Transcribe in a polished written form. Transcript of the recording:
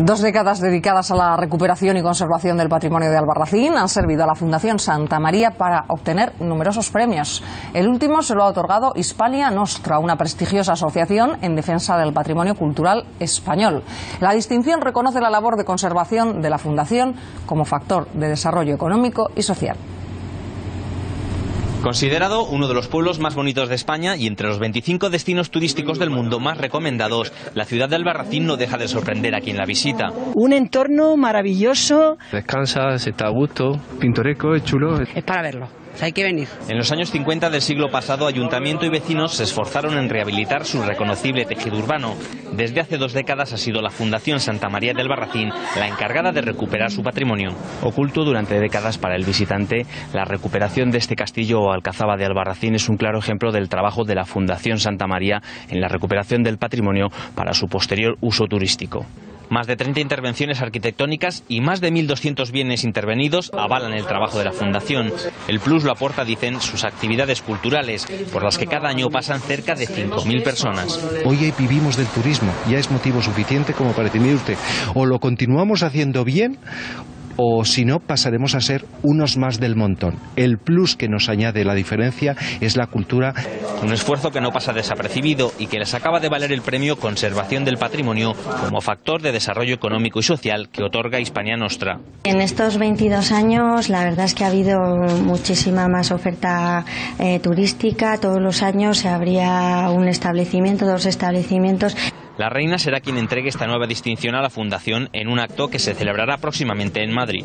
2 décadas dedicadas a la recuperación y conservación del patrimonio de Albarracín han servido a la Fundación Santa María para obtener numerosos premios. El último se lo ha otorgado Hispania Nostra, una prestigiosa asociación en defensa del patrimonio cultural español. La distinción reconoce la labor de conservación de la Fundación como factor de desarrollo económico y social. Considerado uno de los pueblos más bonitos de España y entre los 25 destinos turísticos del mundo más recomendados, la ciudad de Albarracín no deja de sorprender a quien la visita. Un entorno maravilloso. Descansas, está a gusto, pintoresco, es chulo. Es para verlo. Hay que venir. En los años 50 del siglo pasado, ayuntamiento y vecinos se esforzaron en rehabilitar su reconocible tejido urbano. Desde hace 2 décadas ha sido la Fundación Santa María de Albarracín la encargada de recuperar su patrimonio. Oculto durante décadas para el visitante, la recuperación de este castillo o alcazaba de Albarracín es un claro ejemplo del trabajo de la Fundación Santa María en la recuperación del patrimonio para su posterior uso turístico. Más de 30 intervenciones arquitectónicas y más de 1.200 bienes intervenidos avalan el trabajo de la Fundación. El plus lo aporta, dicen, sus actividades culturales, por las que cada año pasan cerca de 5.000 personas. Hoy vivimos del turismo, ya es motivo suficiente como para decir, mire usted, o lo continuamos haciendo bien, o si no, pasaremos a ser unos más del montón. El plus que nos añade la diferencia es la cultura. Un esfuerzo que no pasa desapercibido y que les acaba de valer el premio Conservación del Patrimonio como factor de desarrollo económico y social que otorga Hispania Nostra. En estos 22 años la verdad es que ha habido muchísima más oferta turística. Todos los años se abría un establecimiento, 2 establecimientos. La reina será quien entregue esta nueva distinción a la Fundación en un acto que se celebrará próximamente en Madrid.